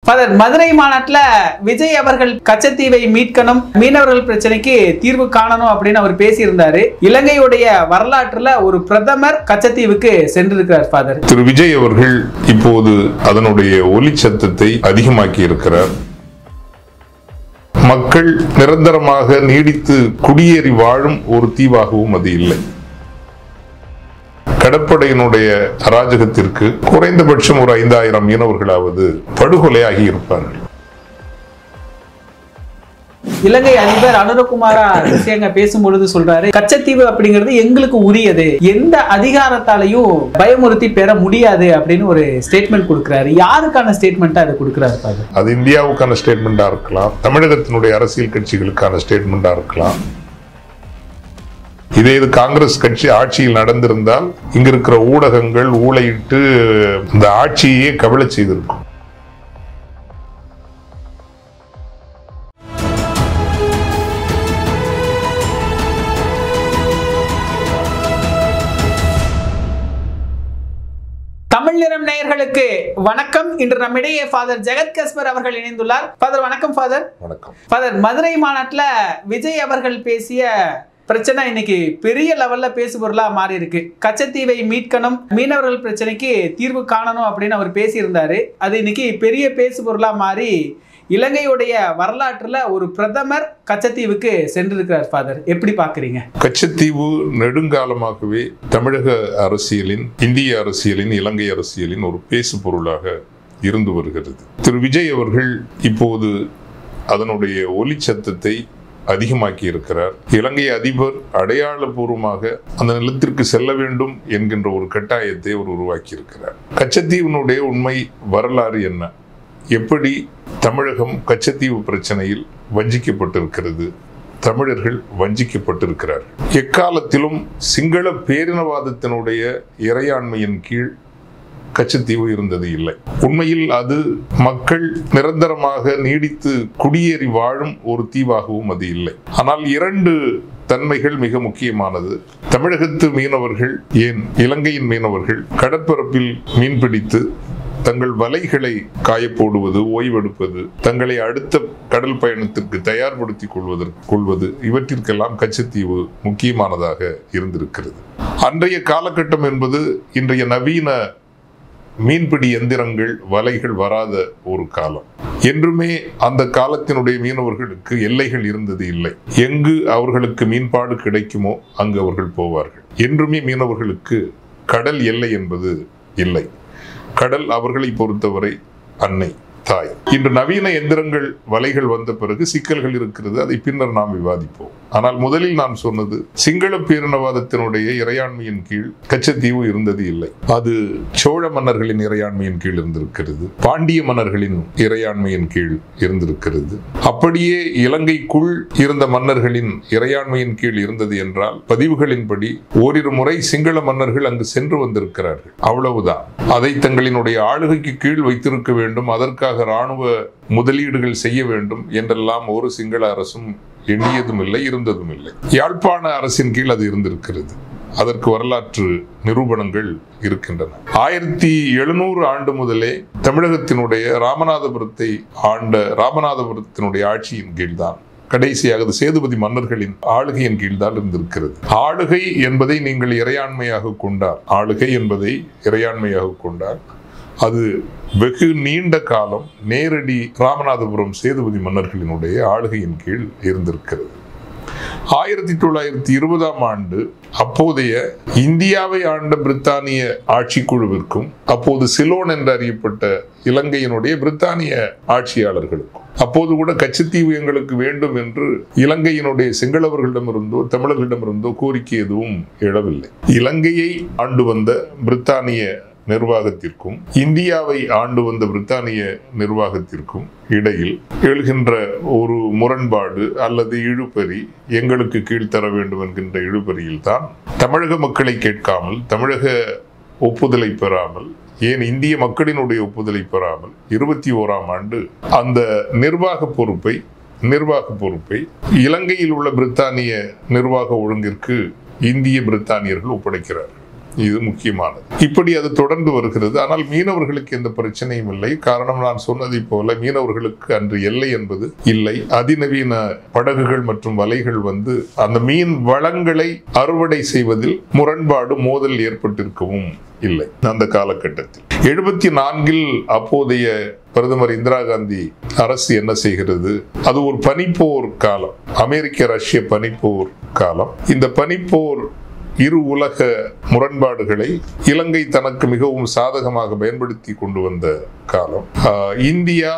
Father, Madurai மாநாட்டில் விஜய் அவர்கள் கச்சத்தீவை மீட்கணும், மீனவர்கள் பிரச்சனைக்கு தீர்வு காணணும் அப்படின்னு அவர் பேசியிருந்தாரு. இலங்கையுடைய வரலாற்றுல ஒரு பிரதமர் கச்சத்தீவுக்கு சென்றிருக்கிறார். ஃபாதர், திரு விஜய் அவர்கள் இப்போது அதனுடைய ஒலி சத்தத்தை அதிகமாக்கி இருக்கிறார். மக்கள் நிரந்தரமாக நீடித்து குடியேறி வாழும் ஒரு தீவாகவும் அது இல்லை. கடற்படையினுடைய அராஜகத்திற்கு குறைந்தபட்சம் ஒரு 5000 மீனவர்களாவது படுகொலையாகி இருப்பார்கள். இலங்கை அதிபர் அனுரகுமார திஸ்ஸ பேசும்பொழுது சொல்றாரு, கச்சத்தீவு அப்படிங்கிறது எங்களுக்கு உரியது, எந்த அதிகாரத்தாலையும் பயமுறுத்தி பெற முடியாது அப்படின்னு ஒரு ஸ்டேட்மெண்ட் கொடுக்கிறாரு. யாருக்கான ஸ்டேட்மெண்டா அது கொடுக்கிறாரு? அது இந்தியாவுக்கான ஸ்டேட்மெண்டா இருக்கலாம், தமிழகத்தினுடைய அரசியல் கட்சிகளுக்கான ஸ்டேட்மெண்டா இருக்கலாம். இதே இது காங்கிரஸ் கட்சி ஆட்சியில் நடந்திருந்தால் இங்க இருக்கிற ஊடகங்கள் ஊழையிட்டு இந்த ஆட்சியே கவிழ செய்திருக்கும். தமிழ் நிறம் நேயர்களுக்கு வணக்கம். இன்று நம்மிடையே ஃபாதர் ஜெகத் கஸ்பர் அவர்கள் இணைந்துள்ளார். ஃபாதர் வணக்கம். ஃபாதர் வணக்கம். ஃபாதர், மதுரை மாநாட்டில் விஜய் அவர்கள் பேசிய பிரச்சனை இன்னைக்கு பெரிய லெவல்ல பேசுபொருளா மாறி இருக்கு. கச்சத்தீவை மீட்கணும், மீனவர்கள் பிரச்சனைக்கு தீர்வு காணணும் அப்படின்னு அவர் பேசியிருந்தாரு. அது இன்னைக்கு பெரிய பேசுபொருளா மாறி இலங்கையுடைய வரலாற்றுல ஒரு பிரதமர் கச்சத்தீவுக்கு சென்றிருக்கிறார். ஃபாதர், எப்படி பாக்குறீங்க? கச்சத்தீவு நெடுங்காலமாகவே தமிழக அரசியலின், இந்திய அரசியலின், இலங்கை அரசியலின் ஒரு பேசு பொருளாக இருந்து வருகிறது. திரு விஜய் அவர்கள் இப்போது அதனுடைய ஒலி சத்தத்தை அதிகமாக்கி இருக்கிறார். இலங்கை அதிபர் அடையாளபூர்வமாக அந்த நிலத்திற்கு செல்ல வேண்டும் என்கின்ற ஒரு கட்டாயத்தை அவர் உருவாக்கி இருக்கிறார். கச்சத்தீவினுடைய உண்மை வரலாறு என்ன? எப்படி தமிழகம் கச்சத்தீவு பிரச்சனையில் வஞ்சிக்கப்பட்டிருக்கிறது? தமிழர்கள் வஞ்சிக்கப்பட்டிருக்கிறார்கள். எக்காலத்திலும் சிங்கள பேரினவாதத்தினுடைய இறையாண்மையின் கீழ் கச்சத்தீவு இருந்தது இல்லை. உண்மையில் அது மக்கள் நிரந்தரமாக நீடித்து குடியேறி வாழும் ஒரு தீவாகவும் அது இல்லை. ஆனால் 2 தன்மைகள் மிக முக்கியமானது. தமிழகத்து மீனவர்கள், ஏன் இலங்கையின் மீனவர்கள் கடற்பரப்பில் மீன்பிடித்து தங்கள் வலைகளை காயப்போடுவது, ஓய்வெடுப்பது, தங்களை அடுத்த கடல் பயணத்திற்கு தயார்படுத்திக் கொள்வது, இவற்றிற்கெல்லாம் கச்சத்தீவு முக்கியமானதாக இருந்திருக்கிறது. அன்றைய காலகட்டம் என்பது இன்றைய நவீன மீன்பிடி எந்திரங்கள், வலைகள் வராத ஒரு காலம். என்றுமே அந்த காலத்தினுடைய மீனவர்களுக்கு எல்லைகள் இருந்தது இல்லை. எங்கு அவர்களுக்கு மீன்பாடு கிடைக்குமோ அங்கு அவர்கள் போவார்கள். என்றுமே மீனவர்களுக்கு கடல் எல்லை என்பது இல்லை. கடல் அவர்களை பொறுத்தவரை அன்னை, தாய். இன்று நவீன எந்திரங்கள், வலைகள் வந்த பிறகு சிக்கல்கள் இருக்கிறது. அதை பின்னர் நாம் விவாதிப்போம். ஆனால் முதலில் நான் சொன்னது, சிங்கள பேரினவாதத்தினுடைய இறையாண்மையின் கீழ் கச்சத்தீவு இருந்தது இல்லை. அது சோழ மன்னர்களின் இறையாண்மையின் கீழ் இருந்திருக்கிறது, பாண்டிய மன்னர்களின் இறையாண்மையின் கீழ் இருந்திருக்கிறது. அப்படியே இலங்கைக்குள் இருந்த மன்னர்களின் இறையாண்மையின் கீழ் இருந்தது என்றால் பதிவுகளின்படி ஓரிரு முறை சிங்கள மன்னர்கள் அங்கு சென்று வந்திருக்கிறார்கள். அவ்வளவுதான். அதை தங்களினுடைய ஆளுகைக்கு கீழ் வைத்திருக்க வேண்டும், அதற்காக இராணுவ முதலீடுகள் செய்ய வேண்டும் என்றெல்லாம் ஒரு சிங்கள அரசும் எண்ணியதும் இல்லை, இருந்ததும் இல்லை. யாழ்ப்பாண அரசின் கீழ் அது இருந்திருக்கிறது. அதற்கு வரலாற்று நிரூபணங்கள் இருக்கின்றன. 1700 ஆண்டு முதலே தமிழகத்தினுடைய ராமநாதபுரத்தை ஆண்ட ராமநாதபுரத்தினுடைய ஆட்சியின் கீழ்தான், கடைசியாக சேதுபதி மன்னர்களின் ஆளுகையின் கீழ்தான் இருந்திருக்கிறது. ஆளுகை என்பதை நீங்கள் இறையாண்மையாக கொண்டால், ஆளுகை என்பதை இறையாண்மையாக கொண்டால் அது வெகு நீண்ட காலம் நேரடி ராமநாதபுரம் சேதுபதி மன்னர்களினுடைய ஆளுகையின் கீழ் இருந்திருக்கிறது. 1920ஆம் ஆண்டு அப்போதைய இந்தியாவை ஆண்ட பிரித்தானிய ஆட்சி குழுவிற்கும், அப்போது சிலோன் என்று அறியப்பட்ட இலங்கையினுடைய பிரித்தானிய ஆட்சியாளர்களுக்கும், அப்போது கூட கச்சத்தீவு எங்களுக்கு வேண்டும் என்று இலங்கையினுடைய சிங்களவர்களிடமிருந்தோ தமிழர்களிடமிருந்தோ கோரிக்கை எதுவும் எழவில்லை. இலங்கையை ஆண்டு வந்த பிரித்தானிய நிர்வாகத்திற்கும் இந்தியாவை ஆண்டு வந்த பிரித்தானிய நிர்வாகத்திற்கும் இடையில் எழுகின்ற ஒரு முரண்பாடு அல்லது இழுபறி, எங்களுக்கு கீழ்த்தர வேண்டும் என்கின்ற இழுபறியில் தான் தமிழக மக்களை கேட்காமல், தமிழக ஒப்புதலை பெறாமல், ஏன் இந்திய மக்களினுடைய ஒப்புதலை பெறாமல் 21ஆம் ஆண்டு அந்த நிர்வாக பொறுப்பை இலங்கையில் உள்ள பிரித்தானிய நிர்வாக ஒழுங்கிற்கு இந்திய பிரித்தானியர்கள் ஒப்படைக்கிறார்கள். இது முக்கியமானது. இப்படி அது தொடர்ந்து வருகிறது. ஆனால் மீனவர்களுக்கு எந்த பிரச்சனையும் இல்லை. காரணம், நான் சொன்னதை போல மீனவர்களுக்கு அன்று எல்லை என்பது இல்லை. அதிநவீன படகுகள் மற்றும் வலைகள் வந்து அந்த மீன் வளங்களை அறுவடை செய்வதில் முரண்பாடு, மோதல் ஏற்பட்டிருக்கவும் இல்லை. அந்த காலகட்டத்தில் 74 அப்போதைய பிரதமர் இந்திரா காந்தி அரசு என்ன செய்கிறது? அது ஒரு பனிப்போர் காலம், அமெரிக்க ரஷ்ய பனிப்போர் காலம். இந்த பனிப்போர் இரு உலக முரண்பாடுகளை இலங்கை தனக்கு மிகவும் சாதகமாக பயன்படுத்தி கொண்டு வந்த காலம். இந்தியா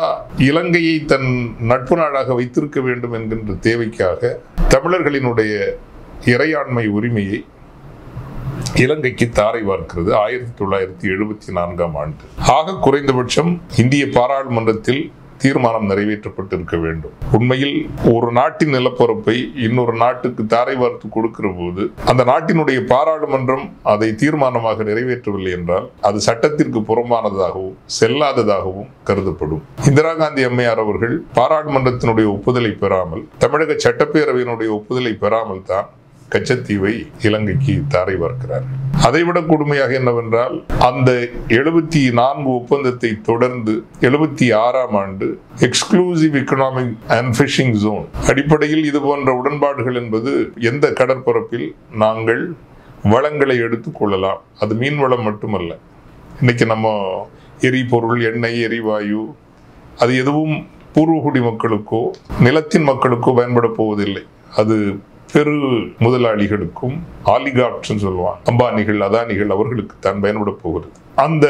இலங்கையை தன் நட்பு நாடாக வைத்திருக்க வேண்டும் என்கின்ற தேவைக்காக தமிழர்களினுடைய இறையாண்மை உரிமையை இலங்கைக்கு தாரை வார்க்கிறது 1974ஆம் ஆண்டு. ஆக குறைந்தபட்சம் இந்திய பாராளுமன்றத்தில் தீர்மானம் நிறைவேற்றப்பட்டிருக்க வேண்டும். உண்மையில் ஒரு நாட்டின் நிலப்பரப்பை இன்னொரு நாட்டுக்கு தாரை வார்த்து கொடுக்கிற போது அந்த நாட்டினுடைய பாராளுமன்றம் அதை தீர்மானமாக நிறைவேற்றவில்லை என்றால் அது சட்டத்திற்கு புறம்பானதாகவும் செல்லாததாகவும் கருதப்படும். இந்திரா காந்தி அம்மையார் அவர்கள் பாராளுமன்றத்தினுடைய ஒப்புதலை பெறாமல், தமிழக சட்டப்பேரவையினுடைய ஒப்புதலை பெறாமல் தான் கச்சத்தீவை இலங்கைக்கு தாரை வார்க்கிறார். அதைவிட கொடுமையாக என்னவென்றால், அந்த 74 ஒப்பந்தத்தை தொடர்ந்து 76ஆம் ஆண்டு exclusive economic and fishing zone அடிப்படையில் இது போன்ற உடன்பாடுகள் என்பது எந்த கடற்பரப்பில் நாங்கள் வளங்களை எடுத்துக் கொள்ளலாம், அது மீன் வளம் மட்டுமல்ல. இன்னைக்கு நம்ம எரிபொருள், எண்ணெய், எரிவாயு அது எதுவும் பூர்வகுடி மக்களுக்கோ நிலத்தின் மக்களுக்கோ பயன்பட போவதில்லை. அது பெரு முதலாளிகளுக்கும், ஆலிகார்ட்ஸ் சொல்லுவாங்க, அம்பானிகள், அதானிகள், அவர்களுக்கு தான் பயன்பட போகிறது. அந்த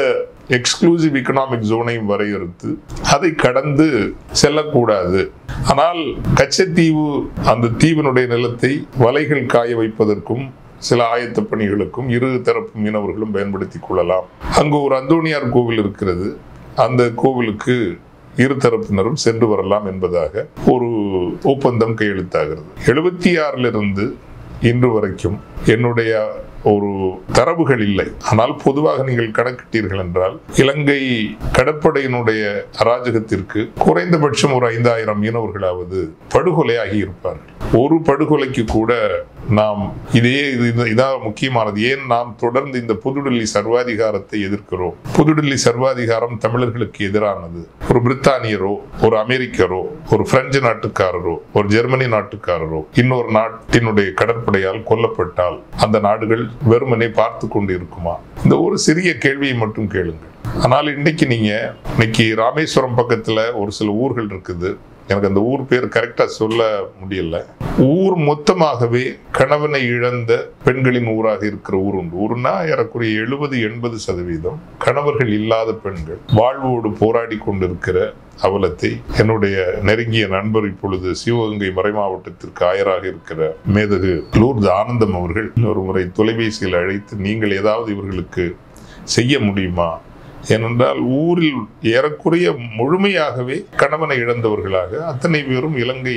எக்ஸ்க்ளூசிவ் எக்கனாமிக் ஜோனையும் வரையறுத்து அதை கடந்து செல்லக்கூடாது. ஆனால் கச்சத்தீவு, அந்த தீவினுடைய நிலத்தை வலைகள் காய வைப்பதற்கும் சில ஆயத்த பணிகளுக்கும் இரு தரப்பு மீனவர்களும் பயன்படுத்திக் கொள்ளலாம். அங்கு ஒரு அந்தோணியார் கோவில் இருக்கிறது, அந்த கோவிலுக்கு இரு தரப்பினரும் சென்று வரலாம் என்பதாக ஒரு ஒப்பந்தம் கையெழுத்தாகிறது. 76 இன்று வரைக்கும் என்னுடைய ஒரு தரவுகள் இல்லை. ஆனால் பொதுவாக நீங்கள் கணக்கிட்டீர்கள் என்றால் இலங்கை கடற்படையினுடைய அராஜகத்திற்கு குறைந்தபட்சம் ஒரு 5000 மீனவர்களாவது படுகொலையாகி இருப்பார்கள். ஒரு படுகொலைக்கு கூட நாம் இதான் முக்கியமானது. ஏன் நாம் தொடர்ந்து இந்த புதுடில்லி சர்வாதிகாரத்தை எதிர்க்கிறோம்? புதுடில்லி சர்வாதிகாரம் தமிழர்களுக்கு எதிரானது. ஒரு பிரித்தானியரோ, ஒரு அமெரிக்கரோ, ஒரு பிரெஞ்சு நாட்டுக்காரரோ, ஒரு ஜெர்மனி நாட்டுக்காரரோ இன்னொரு நாட்டினுடைய கடற்படையால் கொல்லப்பட்டால் அந்த நாடுகள் வெறுமனே பார்த்து கொண்டு இருக்குமா? இந்த ஒரு சிறிய கேள்வியை மட்டும் கேளுங்கள். ஆனால் இன்னைக்கு ராமேஸ்வரம் பக்கத்துல ஒரு சில ஊர்கள் இருக்குது. எனக்கு அந்த ஊர் பேர் கரெக்டா சொல்ல முடியல. ஊர் மொத்தமாகவே கணவனை இழந்த பெண்களின் ஊராக இருக்கிற ஊர் உண்டு. ஊருன்னா ஏறக்குறைய 70-80% கணவர்கள் இல்லாத பெண்கள் வாழ்வோடு போராடி கொண்டிருக்கிற அவலத்தை என்னுடைய நெருங்கிய நண்பர், இப்பொழுது சிவகங்கை மறை மாவட்டத்திற்கு ஆயராக இருக்கிற மேதகு லூர்து ஆனந்தம் அவர்கள் ஒரு முறை தொலைபேசியில் அழைத்து, நீங்கள் ஏதாவது இவர்களுக்கு செய்ய முடியுமா? ஏனென்றால் ஊரில் ஏறக்குறைய முழுமையாகவே கணவனை இழந்தவர்களாக அத்தனை பேரும் இலங்கை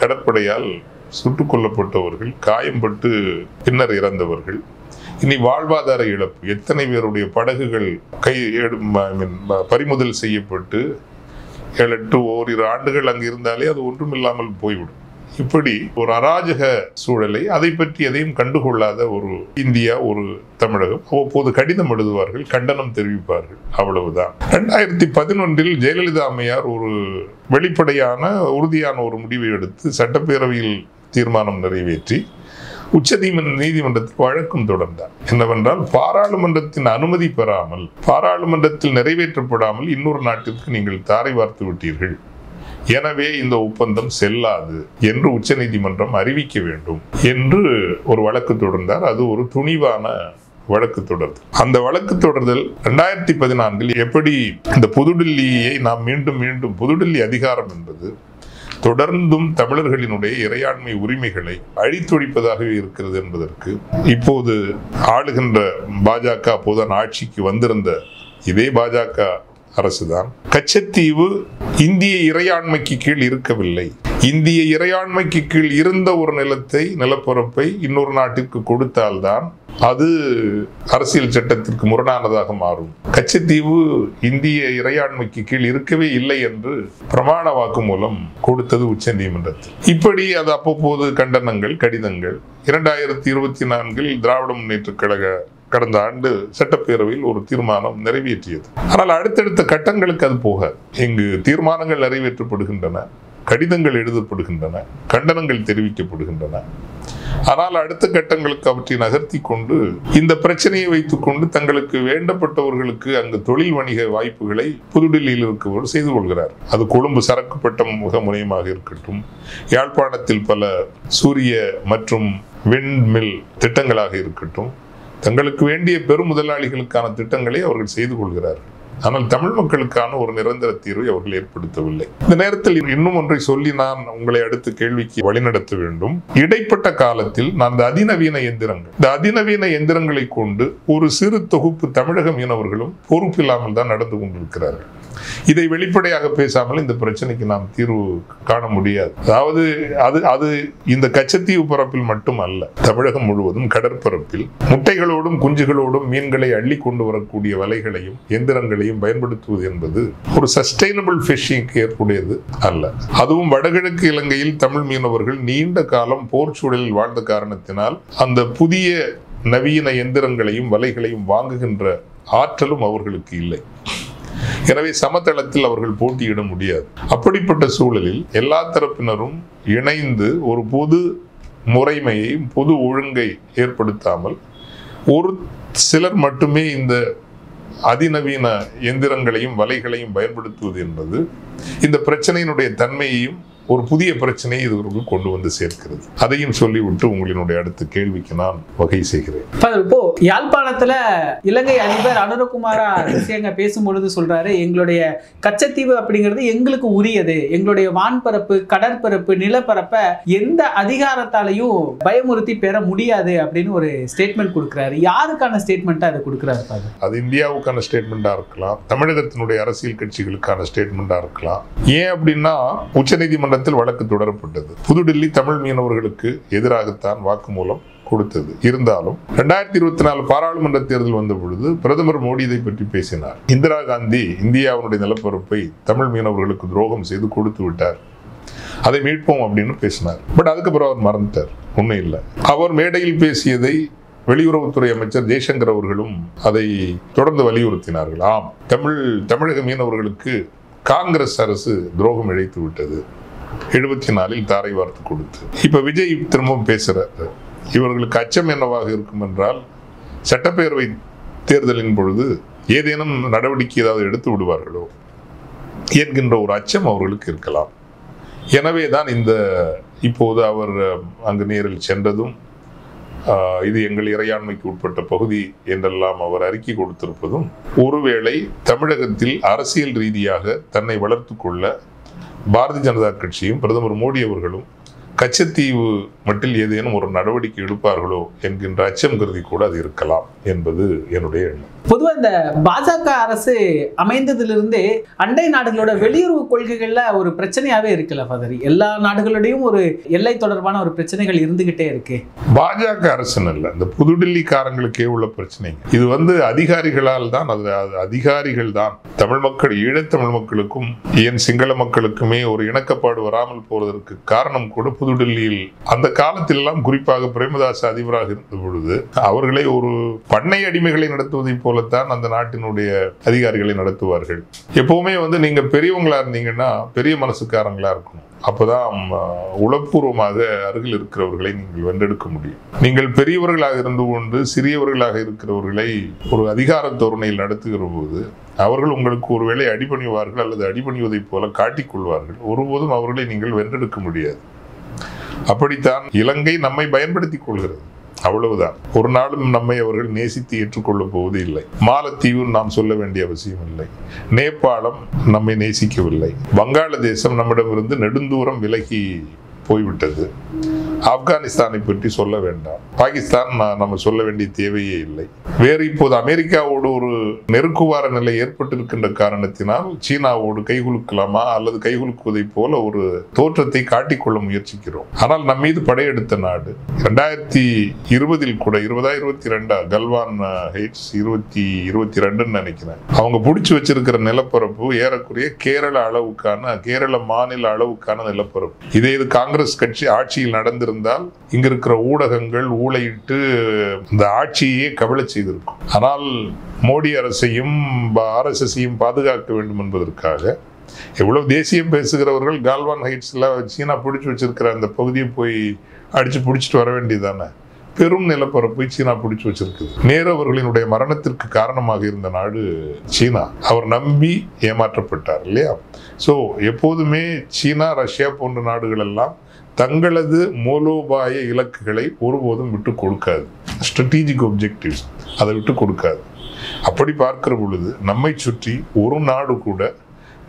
கடற்படையால் சுட்டுக் கொல்லப்பட்டவர்கள், காயம்பட்டு பின்னர் இறந்தவர்கள். இனி வாழ்வாதார இழப்பு. எத்தனை பேருடைய படகுகள் பறிமுதல் செய்யப்பட்டு 7-8 ஓரிரு ஆண்டுகள் அங்கு இருந்தாலே அது ஒன்றுமில்லாமல் போய்விடும். இப்படி ஒரு அராஜக சூழலை, அதை பற்றி எதையும் கண்டுகொள்ளாத ஒரு இந்தியா, ஒரு தமிழகம் அவ்வப்போது கடிதம் எழுதுவார்கள், கண்டனம் தெரிவிப்பார்கள், அவ்வளவுதான். 2011 ஜெயலலிதா அம்மையார் ஒரு வெளிப்படையான உறுதியான ஒரு முடிவை எடுத்து சட்டப்பேரவையில் தீர்மானம் நிறைவேற்றி நீதிமன்றத்தில் வழக்கம் தொடர்ந்தார். என்னவென்றால், பாராளுமன்றத்தின் அனுமதி பெறாமல், பாராளுமன்றத்தில் நிறைவேற்றப்படாமல் இன்னொரு நாட்டிற்கு நீங்கள் தாரை வார்த்து விட்டீர்கள், எனவே இந்த ஒப்பந்தம் செல்லாது என்று உச்சநீதிமன்றம் அறிவிக்க வேண்டும் என்று ஒரு வழக்கு தொடர்ந்தார். அது ஒரு துணிவான வழக்கு தொடர்ந்து. அந்த வழக்கு தொடர்தல் 2014 எப்படி இந்த புதுடில்லியை நாம் மீண்டும் புதுடில்லி அதிகாரம் என்பது தொடர்ந்தும் தமிழர்களினுடைய இறையாண்மை உரிமைகளை அழித்தொழிப்பதாகவே இருக்கிறது என்பதற்கு இப்போது ஆளுகின்ற பாஜக, அப்போதான் ஆட்சிக்கு வந்திருந்த இதே பாஜக அரசுதான் கச்சத்தீவு இந்திய இறையாண்மைக்கு கீழ் இருக்கவில்லை. இந்திய இறையாண்மைக்கு கீழ் இருந்த ஒரு நிலப்பரப்பை இன்னொரு நாட்டிற்கு கொடுத்தால்தான் அது அரசியல் சட்டத்திற்கு முரணானதாக மாறும். கச்சத்தீவு இந்திய இறையாண்மைக்கு கீழ் இருக்கவே இல்லை என்று பிரமாண வாக்குமூலம் கொடுத்தது உச்ச நீதிமன்றத்தில். இப்படி அது அவ்வப்போது கண்டனங்கள், கடிதங்கள். 2024 திராவிட முன்னேற்ற கழக கடந்த ஆண்டு சட்டப்பேரவையில் ஒரு தீர்மானம் நிறைவேற்றியது. ஆனால் அடுத்தடுத்த கட்டங்களுக்கு அது போக இங்கு தீர்மானங்கள் நிறைவேற்றப்படுகின்றன, கடிதங்கள் எழுதப்படுகின்றன, கண்டனங்கள் தெரிவிக்கப்படுகின்றன. ஆனால் அடுத்த கட்டங்களுக்கு அவற்றை நகர்த்தி கொண்டு இந்த பிரச்சனையை வைத்துக் கொண்டு தங்களுக்கு வேண்டப்பட்டவர்களுக்கு அங்கு தொழில் வணிக வாய்ப்புகளை புதுடில்லியில் இருக்கவர் செய்து கொள்கிறார். அது கொழும்பு சரக்கு பட்டம் முகமுனையமாக இருக்கட்டும், யாழ்ப்பாணத்தில் பல சூரிய மற்றும் விண்மில் திட்டங்களாக இருக்கட்டும், தங்களுக்கு வேண்டிய பெரும் முதலாளிகளுக்கான திட்டங்களை அவர்கள் செய்து கொள்கிறார்கள். ஆனால் தமிழ் மக்களுக்கான ஒரு நிரந்தர தீர்வை அவர்கள் ஏற்படுத்தவில்லை. இந்த நேரத்தில் இன்னும் ஒன்றை சொல்லி நான் உங்களை அடுத்த கேள்விக்கு வழிநடத்த வேண்டும். இடைப்பட்ட காலத்தில் நான் இந்த அதிநவீன எந்திரங்களை கொண்டு ஒரு சிறு தொகுப்பு தமிழக மீனவர்களும் பொறுப்பில்லாமல் தான் நடந்து கொண்டிருக்கிறார்கள். இதை வெளிப்படையாக பேசாமல் இந்த பிரச்சனைக்கு நாம் தீர்வு காண முடியாது. அதாவது அது இந்த கச்சத்தீவு பரப்பில் மட்டும் அல்ல, தமிழகம் முழுவதும் கடற்பரப்பில் முட்டைகளோடும் குஞ்சுகளோடும் மீன்களை அள்ளி கொண்டு வரக்கூடிய வலைகளையும் எந்திரங்களையும் பயன்படுத்துவது என்பது ஒரு சஸ்டைனபிள் ஃபிஷிங்க்கு ஏற்புடையது அல்ல. அதுவும் வடகிழக்கு இலங்கையில் தமிழ் மீனவர்கள் நீண்ட காலம் போர் சூழலில் வாழ்ந்த காரணத்தினால் அந்த புதிய நவீன எந்திரங்களையும் வலைகளையும் வாங்குகின்ற ஆற்றலும் அவர்களுக்கு இல்லை. எனவே சமதளத்தில் அவர்கள் போட்டியிட முடியாது. அப்படிப்பட்ட சூழலில் எல்லா தரப்பினரும் இணைந்து ஒரு பொது முறைமையை, பொது ஒழுங்கை ஏற்படுத்தாமல் ஒரு சிலர் மட்டுமே இந்த அதிநவீன எந்திரங்களையும் வலைகளையும் பயன்படுத்துவது என்பது இந்த பிரச்சனையினுடைய தன்மையையும் ஒரு புதிய பிரச்சனையை இது கொண்டு வந்து சேர்க்கிறது. அதையும் சொல்லிவிட்டு உங்களினுடைய அடுத்த கேள்விக்கு நான் வகை செய்கிறேன். இப்போ யாழ்ப்பாணத்துல இலங்கை அதிபர் அனுரகுமார திஸ்ஸ பேசும்பொழுது சொல்றாரு, எங்களுடைய கச்சத்தீவு அப்படிங்கிறது எங்களுக்கு உரியது, எங்களுடைய வான்பரப்பு, கடற்பரப்பு, நிலப்பரப்பை எந்த அதிகாரத்தாலையும் பயமுறுத்தி பெற முடியாது அப்படின்னு ஒரு ஸ்டேட்மெண்ட் கொடுக்கிறாரு. யாருக்கான ஸ்டேட்மெண்டா அதை கொடுக்கிறாரு? அது இந்தியாவுக்கான ஸ்டேட்மெண்டா இருக்கலாம், தமிழகத்தினுடைய அரசியல் கட்சிகளுக்கான ஸ்டேட்மெண்டா இருக்கலாம். ஏன் அப்படின்னா உச்சநீதிமன்ற வழக்கு தொடரப்பட்டது. புதுடில்லி தமிழ் மீனவர்களுக்கு எதிராகத்தான் வாக்குமூலம் கொடுத்தது. இருந்தாலும் 2024 பாராளுமன்ற தேர்தல் வந்த பொழுது பிரதமர் மோடி இதை பற்றி பேசினார். இந்திரா காந்தி இந்தியாவுடைய நிலப்பரப்பை தமிழ் மீனவர்களுக்கு துரோகம் செய்து கொடுத்து விட்டார், அதை மீட்போம் அப்படின்னு பேசினார். பட் அதுக்கப்புறம் அவர் மறந்துட்டார். ஒன்றும் இல்லை. அவர் மேடையில் பேசியதை வெளியுறவுத்துறை அமைச்சர் ஜெய்சங்கர் அவர்களும் அதை தொடர்ந்து வலியுறுத்தினார்கள். ஆம், தமிழக மீனவர்களுக்கு காங்கிரஸ் அரசு துரோகம் இழைத்து விட்டது, 74 தாரை வார்த்து கொடுத்து. இப்ப விஜய் திரும்பவும் பேசுறாரு. இவர்களுக்கு அச்சம் என்னவாக இருக்கும் என்றால், சட்டப்பேரவை தேர்தலின் பொழுது ஏதேனும் நடவடிக்கை ஏதாவது எடுத்து விடுவார்களோ என்கின்ற ஒரு அச்சம் அவர்களுக்கு இருக்கலாம். எனவேதான் இப்போது அவர் அங்கு நேரில் சென்றதும் இது எங்கள் இறையாண்மைக்கு உட்பட்ட பகுதி என்றெல்லாம் அவர் அறிக்கை கொடுத்திருப்பதும் ஒருவேளை தமிழகத்தில் அரசியல் ரீதியாக தன்னை வளர்த்து கொள்ள பாரதிய ஜனதா கட்சியும் பிரதமர் மோடி அவர்களும் கச்சத்தீவு மட்டில் ஏதேனும் ஒரு நடவடிக்கை எடுப்பார்களோ என்கின்ற அச்சம் கருதி கூட அது இருக்கலாம் என்பது என்னுடைய எண்ணம். பொதுவாக இந்த பாஜக அரசு அமைந்ததிலிருந்தே அண்டை நாடுகளோட வெளியுறவு கொள்கைகள்ல ஒரு பிரச்சனையாவே இருக்குல்ல ஃபாதர்? எல்லா நாடுகளோடையும் ஒரு எல்லை தொடர்பான ஒரு பிரச்சனைகள் இருந்துகிட்டே இருக்கு. பாஜக அரசுன்னு இல்லை, இந்த புதுடில்லிக்காரங்களுக்கே உள்ள பிரச்சனை. இது அதிகாரிகளால் தான், அதிகாரிகள் தான் தமிழ் மக்கள், ஈழத்தமிழ் மக்களுக்கும் ஏன் சிங்கள மக்களுக்குமே ஒரு இணக்கப்பாடு வராமல் போவதற்கு காரணம் கூட புதுடில்லியில் அந்த காலத்தில் எல்லாம், குறிப்பாக பிரேமதாஸ் அதிபராக இருந்த பொழுது அவர்களை ஒரு பண்ணை அடிமைகளை நடத்துவதை போலத்தான் அந்த நாட்டினுடைய அதிகாரிகளை நடத்துவார்கள். எப்பவுமே நீங்க பெரியவங்களா இருந்தீங்கன்னா பெரிய மனசுக்காரங்களா இருக்கணும். அப்பதான் உளப்பூர்வமாக அருகில் இருக்கிறவர்களை நீங்கள் வென்றெடுக்க முடியும். நீங்கள் பெரியவர்களாக இருந்து கொண்டு சிறியவர்களாக இருக்கிறவர்களை ஒரு அதிகார தோரணையில் நடத்துகிற போது அவர்கள் உங்களுக்கு ஒருவேளை அடிபணிவார்கள் அல்லது அடிபணிவதைப் போல காட்டிக்கொள்வார்கள். ஒருபோதும் அவர்களை நீங்கள் வென்றெடுக்க முடியாது. அப்படித்தான் இலங்கை நம்மை பயன்படுத்திக் கொள்கிறது, அவ்வளவுதான். ஒரு நாளும் நம்மை அவர்கள் நேசித்து ஏற்றுக்கொள்ளப் போவது இல்லை. மாலத்தீவு நாம் சொல்ல வேண்டிய அவசியம் இல்லை. நேபாளம் நம்மை நேசிக்கவில்லை. வங்காளதேசம் நம்மிடமிருந்து நெடுந்தூரம் விலகி போய்விட்டது. ஆப்கானிஸ்தானை பற்றி சொல்ல வேண்டாம். பாகிஸ்தான் நம்ம சொல்ல வேண்டிய தேவையே இல்லை. வேறு இப்போது அமெரிக்காவோடு ஒரு நெருக்குவார நிலை ஏற்பட்டிருக்கின்ற காரணத்தினால் சீனாவோடு கைகுலுக்கலாமா அல்லது கைகுலுக்குவதை போல ஒரு தோற்றத்தை காட்டிக்கொள்ள முயற்சிக்கிறோம். ஆனால் நம் மீது படையெடுத்த நாடு 2020 கூட 2022 கல்வான் ஹைட்ஸ் 2022 நினைக்கிறேன், அவங்க பிடிச்சு வச்சிருக்கிற நிலப்பரப்பு ஏறக்குறைய கேரள மாநில அளவுக்கான நிலப்பரப்பு. இதே இது காங்கிரஸ் கட்சி ஆட்சியில் நடந்திருந்தால் இங்க இருக்கிற ஊடகங்கள் ஊழையிட்டு இந்த ஆட்சியே கவலை செய்திருக்கும். ஆனால் மோடி அரசையும் RSSையும் பாதுகாக்க வேண்டும் என்பதற்காக எவ்வளவு தேசியம் பேசுகிறவர்கள் கால்வான் ஹைட்ஸ்ல சீனா பிடிச்சு வச்சிருக்கிற அந்த பகுதியை போய் அடிச்சு பிடிச்சிட்டு வர வேண்டியதானே. பெரும் நிலப்பரப்பை சீனா பிடிச்சு வச்சிருக்குது. நேரு அவர்களினுடைய மரணத்திற்கு காரணமாக இருந்த நாடு சீனா. அவர் நம்பி ஏமாற்றப்பட்டார் இல்லையா? ஸோ எப்போதுமே சீனா, ரஷ்யா போன்ற நாடுகள் எல்லாம் தங்களது மூலோபாய இலக்குகளை ஒருபோதும் விட்டு கொடுக்காது. ஸ்ட்ராட்டஜிக் ஒப்ஜெக்டிவ்ஸ் அதை விட்டு கொடுக்காது. அப்படி பார்க்கிற பொழுது நம்மை சுற்றி ஒரு நாடு கூட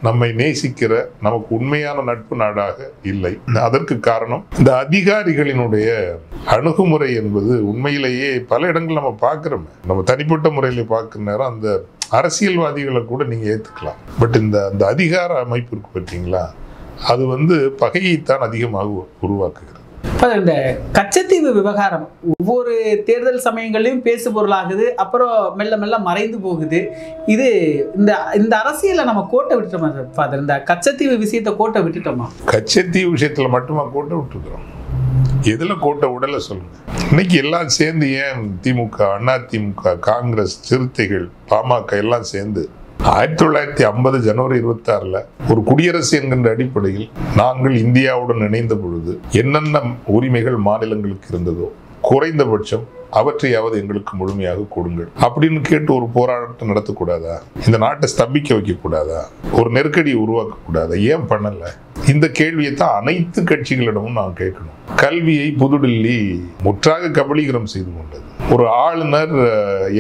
நம்மை நேசிக்கிற நமக்கு உண்மையான நட்பு நாடாக இல்லை. அதற்கு காரணம் இந்த அதிகாரிகளினுடைய அணுகுமுறை என்பது உண்மையிலேயே பல இடங்கள் நம்ம பார்க்கிறோமே. நம்ம தனிப்பட்ட முறையில பார்க்கிற நேரம் அந்த அரசியல்வாதிகளை கூட நீங்க ஏத்துக்கலாம். பட் இந்த அதிகார அமைப்பு இருக்கு பார்த்தீங்களா, அது பகையைத்தான் அதிகமாக உருவாக்குகிறது. இந்த கச்சத்தீவு விவகாரம் ஒவ்வொரு தேர்தல் சமயங்களையும் பேசு பொருளாகுது, அப்புறம் மெல்ல மெல்ல மறைந்து போகுது. இது இந்த அரசியலை நம்ம கோட்டை விட்டுட்டோமா ஃபாதர்? இந்த கச்சத்தீவு விஷயத்தை கோட்டை விட்டுட்டோமா? கச்சத்தீவு விஷயத்துல மட்டுமா கோட்டை விட்டுருக்கிறோம்? எதுல கோட்டை விடல சொல்லுங்க. இன்னைக்கு எல்லாம் சேர்ந்து, ஏன் திமுக, அதிமுக, காங்கிரஸ், சிறுத்தைகள், பாமக எல்லாம் சேர்ந்து 1950 ஜனவரி 26 ஒரு குடியரசு என்கின்ற அடிப்படையில் நாங்கள் இந்தியாவுடன் இணைந்த பொழுது என்னென்ன உரிமைகள் மாநிலங்களுக்கு இருந்ததோ குறைந்தபட்சம் அவற்றையாவது எங்களுக்கு முழுமையாக கொடுங்கள் அப்படின்னு கேட்டு ஒரு போராட்டம் நடத்தக்கூடாதா? இந்த நாட்டை ஸ்தம்பிக்க வைக்க கூடாதா? ஒரு நெருக்கடியை உருவாக்க கூடாதா? ஏன் பண்ணல? இந்த கேள்வியை தான் அனைத்து கட்சிகளிடமும் நான் கேட்கணும். கல்வியை புதுடில்லி முற்றாக கபலீகரம் செய்து கொண்டது. ஒரு ஆளுநர்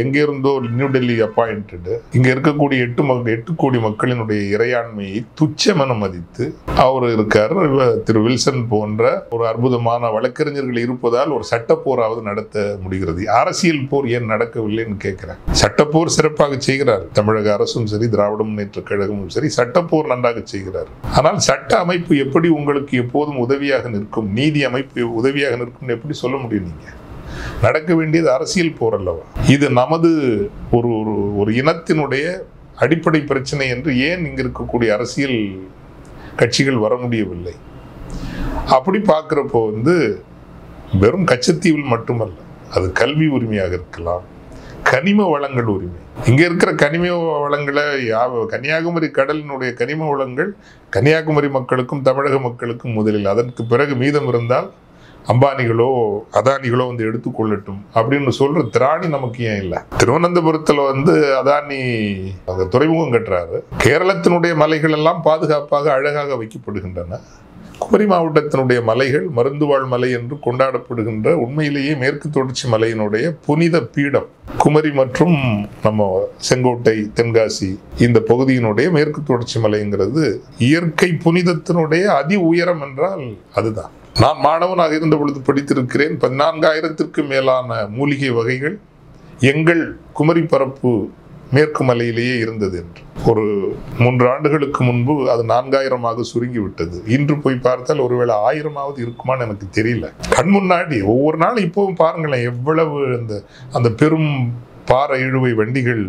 எங்கே இருந்தோ நியூ டெல்லி அப்பாயிண்டட், இங்க இருக்கக்கூடிய 8 கோடி மக்களினுடைய இறையாண்மையை துச்சமென மதித்து அவர் இருக்கார். திரு வில்சன் போன்ற ஒரு அற்புதமான வழக்கறிஞர்கள் இருப்பதால் ஒரு சட்டப்போராவது நடத்த முடிகிறது. அரசியல் போர் ஏன் நடக்கவில்லைன்னு கேட்கிறேன். சட்டப்போர் சிறப்பாக செய்கிறார் தமிழக அரசும் சரி, திராவிட முன்னேற்ற கழகமும் சரி, சட்டப்போர் நன்றாக செய்கிறார். ஆனால் சட்ட அமைப்பு எப்படி உங்களுக்கு எப்போதும் உதவியாக நிற்கும், நீதி அமைப்பு உதவியாக நிற்கும் எப்படி சொல்ல முடியும்? நீங்க நடக்க வேண்டியது அரசியல் போர் அல்லவா? இது நமது ஒரு இனத்தினுடைய அடிப்படை பிரச்சனை என்று ஏன் இங்க இருக்கக்கூடிய அரசியல் கட்சிகள் வர முடியவில்லை? அப்படி பார்க்கிறப்போ வெறும் கச்சத்தீவில் மட்டுமல்ல, அது கல்வி உரிமையாக இருக்கலாம், கனிம வளங்கள் உரிமை. இங்க இருக்கிற கனிம வளங்களை கன்னியாகுமரி கடலினுடைய கனிம வளங்கள் கன்னியாகுமரி மக்களுக்கும் தமிழக மக்களுக்கும் முதலில், அதற்கு பிறகு மீதம் இருந்தால் அம்பானிகளோ அதானிகளோ எடுத்துக்கொள்ளட்டும் அப்படின்னு சொல்ற திராணி நமக்கு ஏன் இல்லை? திருவனந்தபுரத்துல அதானி துறைமுகம் கட்டுறாரு. கேரளத்தினுடைய மலைகள் எல்லாம் பாதுகாப்பாக அழகாக வைக்கப்படுகின்றன. குமரி மாவட்டத்தினுடைய மலைகள் மருந்துவாழ் மலை என்று கொண்டாடப்படுகின்ற உண்மையிலேயே மேற்கு தொடர்ச்சி மலையினுடைய புனித பீடம் குமரி மற்றும் நம்ம செங்கோட்டை, தென்காசி இந்த பகுதியினுடைய மேற்கு தொடர்ச்சி மலைங்கிறது இயற்கை புனிதத்தினுடைய அதி உயரம் என்றால் அதுதான். நான் மாணவனாக இருந்த பொழுது படித்திருக்கிறேன். 14,000க்கு மேலான மூலிகை வகைகள் எங்கள் குமரி பரப்பு மேற்கு மலையிலேயே இருந்தது என்று. ஒரு 3 ஆண்டுகளுக்கு முன்பு அது 4,000 சுருங்கி விட்டது. இன்று போய் பார்த்தால் ஒருவேளை 1000 இருக்குமான்னு எனக்கு தெரியல. கண் முன்னாடி ஒவ்வொரு நாள் இப்பவும் பாருங்களேன், எவ்வளவு அந்த பெரும் பாறை இழுவை வண்டிகள்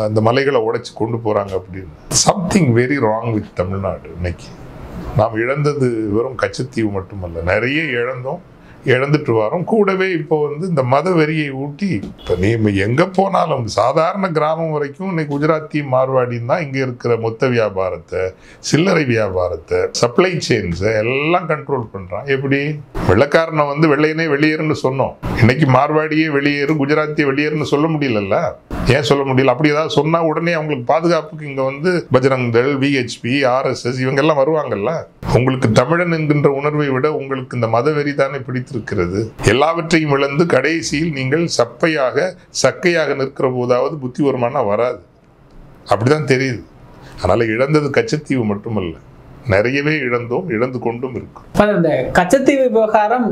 அந்த மலைகளை உடைச்சு கொண்டு போறாங்க அப்படின்னு. Something very wrong with Tamil Nadu. இன்னைக்கு நாம் இழந்தது வெறும் கச்சத்தீவு மட்டுமல்ல, நிறைய இழந்துட்டு வரோம். கூடவே இப்போ இந்த மத வெறியை ஊட்டி இப்போ நீ எங்க போனாலும் சாதாரண கிராமம் வரைக்கும் இன்னைக்கு குஜராத்தி மார்வாடின்னு தான் இங்க இருக்கிற மொத்த வியாபாரத்தை, சில்லறை வியாபாரத்தை, சப்ளை செயின்ஸை எல்லாம் கண்ட்ரோல் பண்றான். எப்படி? வெள்ளைக்காரனை வெள்ளையனே வெளியேறுன்னு சொன்னோம். இன்னைக்கு மார்வாடியே வெளியேறு, குஜராத்தியே வெளியேறுன்னு சொல்ல முடியலல்ல? ஏன் சொல்ல முடியல? அப்படி ஏதாவது சொன்னா உடனே அவங்களுக்கு பாதுகாப்புக்கு இங்க பஜ்ரங் தள், VHP, RSS இவங்க எல்லாம் வருவாங்கல்ல. உங்களுக்கு தமிழன் என்கின்ற உணர்வை விட உங்களுக்கு இந்த மதவெறி தானே பிடித்திருக்கிறது. எல்லாவற்றையும் இழந்து கடைசியில் நீங்கள் சக்கையாக நிற்கிற போதாவது புத்தி வருமானா வராது. அப்படிதான் தெரியுது. அதனால இழந்தது கச்சத்தீவு மட்டுமல்ல, நிறையவே இழந்து கொண்டும் இருக்கும். இந்த கச்சத்தீவு விவகாரம்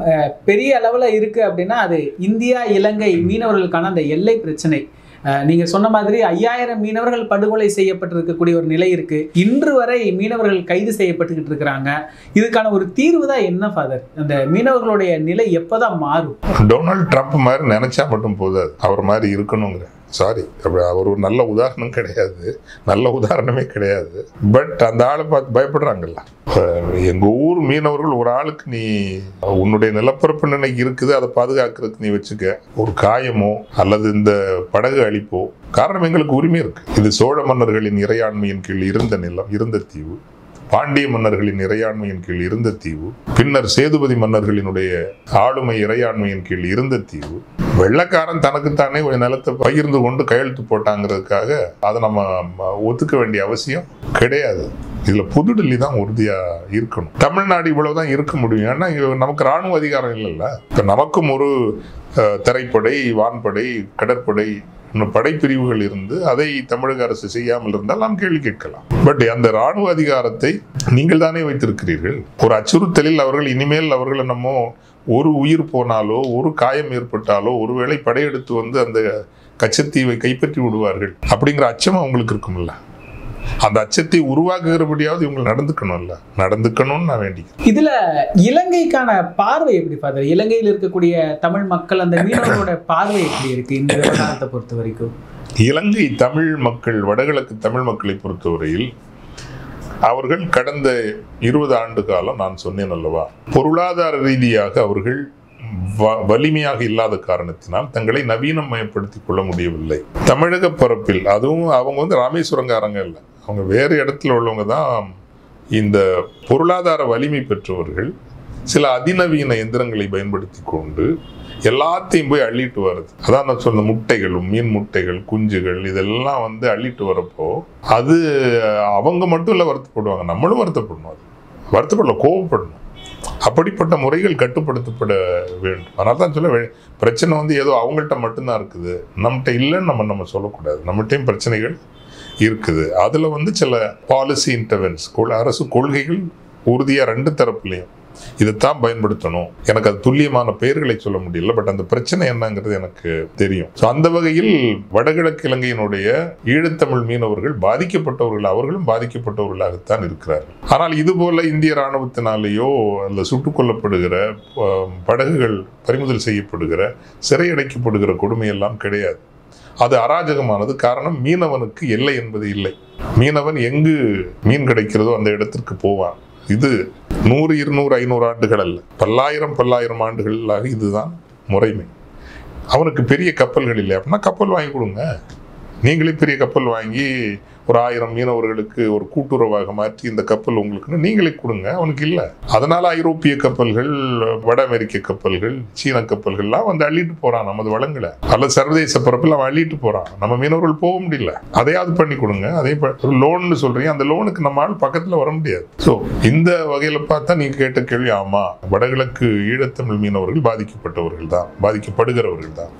பெரிய அளவுல இருக்கு அப்படின்னா அது இந்தியா இலங்கை மீனவர்களுக்கான அந்த எல்லை பிரச்சனை. நீங்க சொன்ன மாதிரி 5000 மீனவர்கள் படுகொலை செய்யப்பட்டிருக்கக்கூடிய ஒரு நிலை இருக்கு. இன்று வரை மீனவர்கள் கைது செய்யப்பட்டுக்கிட்டு இருக்கிறாங்க. இதுக்கான ஒரு தீர்வு தான் என்ன ஃபாதர்? அந்த மீனவர்களுடைய நிலை எப்பதான் மாறும்? டொனால்ட் ட்ரம்ப் மாதிரி நினைச்சா மட்டும் போதாது, அவர் மாதிரி இருக்கணுங்கிற. சாரி, அவர் ஒரு நல்ல உதாரணம் கிடையாது, நல்ல உதாரணமே கிடையாது. பட் அந்த ஆளை பார்த்து பயப்படுறாங்கல்ல. எங்க ஊர் மீனவர்கள் ஒரு ஆளுக்கு நீ உன்னுடைய நிலப்பரப்பு நினைக்கு இருக்குது, அதை பாதுகாக்கிறதுக்கு நீ வச்சுக்க, ஒரு காயமோ அல்லது இந்த படகு அழிப்போ, காரணம் எங்களுக்கு உரிமை இருக்கு. இது சோழ மன்னர்களின் இறையாண்மையின் கீழ் இருந்த நிலம், இருந்த தீவு. பாண்டிய மன்னர்களின் இறையாண்மையின் கீழ் இருந்த தீவு. பின்னர் சேதுபதி மன்னர்களினுடைய ஆளுமை இறையாண்மையின் கீழ் இருந்த தீவு. வெள்ளக்காரன் தனக்குத்தானே ஒரு நிலத்தை பகிர்ந்து கொண்டு கையெழுத்து போட்டாங்கிறதுக்காக அதை நம்ம ஒத்துக்க வேண்டிய அவசியம் கிடையாது. இதுல புதுடெல்லி தான் உறுதியா இருக்கணும். தமிழ்நாடு இவ்வளவுதான் இருக்க முடியும். ஏன்னா நமக்கு ராணுவ அதிகாரம் இல்லைல்ல. இப்ப நமக்கும் ஒரு தரைப்படை, வான்படை, கடற்படை படைப்பிரிவுகள் இருந்து அதை தமிழக அரசு செய்யாமல் இருந்தால் நாம் கேள்வி கேட்கலாம். பட் அந்த ராணுவ அதிகாரத்தை நீங்கள் தானே வைத்திருக்கிறீர்கள். ஒரு அச்சுறுத்தலில் அவர்கள் இனிமேல் அவர்களை நம்ம ஒரு உயிர் போனாலோ, ஒரு காயம் ஏற்பட்டாலோ, ஒருவேளை படையெடுத்து வந்து அந்த கச்சத்தீவை கைப்பற்றி விடுவார்கள் அப்படிங்கிற அச்சம் அவங்களுக்கு இருக்கும்ல. அந்த அச்சத்தை உருவாக்குகிறபடியாவது இவங்க நடந்துக்கணும்னு நான் வேண்டிக்கிறேன். இதுல இலங்கைக்கான பார்வை எப்படி ஃபாதர்? இலங்கையில் இருக்கக்கூடிய தமிழ் மக்கள், அந்த மீனவர்களோட பார்வை எப்படி இருக்கு இந்த விவகாரத்தை பொறுத்த வரைக்கும்? இலங்கை தமிழ் மக்கள், வடகிழக்கு தமிழ் மக்களை பொறுத்தவரையில் அவர்கள் கடந்த 20 ஆண்டு காலம், நான் சொன்னேன் அல்லவா, பொருளாதார ரீதியாக அவர்கள் வலிமையாக இல்லாத காரணத்தினால் தங்களை நவீனம் மயப்படுத்திக் கொள்ள முடியவில்லை. தமிழக பரப்பில், அதுவும் அவங்க வந்து ராமேஸ்வரங்காரங்க இல்லை, அவங்க வேறு இடத்துல உள்ளவங்க தான். இந்த பொருளாதார வலிமை பெற்றவர்கள் சில அதிநவீன எந்திரங்களை பயன்படுத்தி கொண்டு எல்லாத்தையும் போய் அள்ளிட்டு வருது. அதான் நான் சொன்ன முட்டைகளும், மீன் முட்டைகள், குஞ்சுகள், இதெல்லாம் வந்து அள்ளிட்டு வரப்போ அது அவங்க மட்டும் இல்லை வருத்தப்படுவாங்க, நம்மளும் வருத்தப்படணும். அது வருத்தப்படல, கோபப்படணும். அப்படிப்பட்ட முறைகள் கட்டுப்படுத்தப்பட வேண்டும். அதனால தான் சொல்ல, பிரச்சனை வந்து ஏதோ அவங்கள்ட்ட மட்டும்தான் இருக்குது, நம்மகிட்ட இல்லைன்னு நம்ம சொல்லக்கூடாது. நம்மகிட்டையும் பிரச்சனைகள் இருக்குது. அதில் வந்து சில பாலிசி இன்டர்வென்ஸ், அரசு கொள்கைகள் உறுதியாக 2 தரப்புலையும் இதைத்தான் பயன்படுத்தணும். எனக்கு அது துல்லியமான பெயர்களை சொல்ல முடியல, பட் அந்த பிரச்சனை என்னங்கிறது எனக்கு தெரியும். ஸோ அந்த வகையில் வடகிழக்கு இலங்கையினுடைய ஈழத்தமிழ் மீனவர்கள் பாதிக்கப்பட்டவர்கள், அவர்களும் பாதிக்கப்பட்டவர்களாகத்தான் இருக்கிறார்கள். ஆனால் இதுபோல இந்திய இராணுவத்தினாலேயோ அல்ல சுட்டுக் கொல்லப்படுகிற, படகுகள் பறிமுதல் செய்யப்படுகிற, சிறையடைக்கப்படுகிற கொடுமையெல்லாம் கிடையாது. அது அராஜகமானது. காரணம், மீனவனுக்கு எல்லை என்பது இல்லை. மீனவன் எங்கு மீன் கிடைக்கிறதோ அந்த இடத்திற்கு போவான். இது 100, 200, 500 ஆண்டுகள் அல்ல, பல்லாயிரம் ஆண்டுகளாக இதுதான் முறைமை. அவனுக்கு பெரிய கப்பல்கள் இல்லை அப்படின்னா கப்பல் வாங்கி கொடுங்க. நீங்களே பெரிய கப்பல் வாங்கி ஒரு 1000 மீனவர்களுக்கு ஒரு கூட்டுறவாக மாற்றி இந்த கப்பல் உங்களுக்குன்னு நீங்களே கொடுங்க. அவனுக்கு இல்லை. அதனால ஐரோப்பிய கப்பல்கள், வட அமெரிக்க கப்பல்கள், சீன கப்பல்கள்லாம் வந்து அள்ளிட்டு போறான் நமது வளங்களை. அல்லது சர்வதேச பரப்பில் அவன் அள்ளிட்டு போறான். நம்ம மீனவர்கள் போக முடியல. அதையாவது பண்ணி கொடுங்க. அதே ஒரு லோன்னு சொல்றீங்க, அந்த லோனுக்கு நம்ம ஆள் பக்கத்துல வர முடியாது. ஸோ இந்த வகையில பார்த்தா நீங்க கேட்ட கேள்வி, ஆமா, வடகிழக்கு ஈழத்தமிழ் மீனவர்கள் பாதிக்கப்பட்டவர்கள் தான், பாதிக்கப்படுகிறவர்கள் தான்,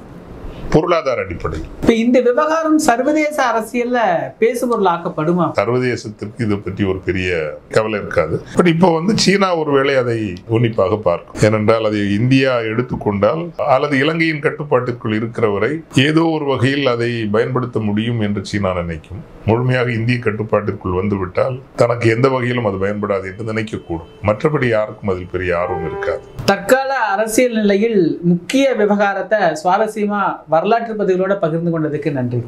பொருளாதார அடிப்படையில். இப்ப இந்த விவகாரம் சர்வதேச அரசியல்ல பேசுபொருள் ஆக்கப்படுமா? சர்வதேசத்திற்கு இதை பற்றி ஒரு பெரிய கவலை இருக்காது. பட் இப்போ வந்து சீனா ஒருவேளை அதை உன்னிப்பாக பார்க்கும். ஏனென்றால் அதை இந்தியா எடுத்துக்கொண்டால் அல்லது இலங்கையின் கட்டுப்பாட்டிற்குள் இருக்கிறவரை ஏதோ ஒரு வகையில் அதை பயன்படுத்த முடியும் என்று சீனா நினைக்கும். முழுமையாக இந்திய கட்டுப்பாட்டிற்குள் வந்துவிட்டால் தனக்கு எந்த வகையிலும் அது பயன்படாது என்று நினைக்கக்கூடும். மற்றபடி யாருக்கும் அதில் பெரிய ஆர்வம் இருக்காது. தற்கால அரசியல் நிலையில் முக்கிய விவகாரத்தை சுவாரஸ்யமா வரலாற்று பதிவுகளோட பகிர்ந்து கொண்டதுக்கு நன்றி.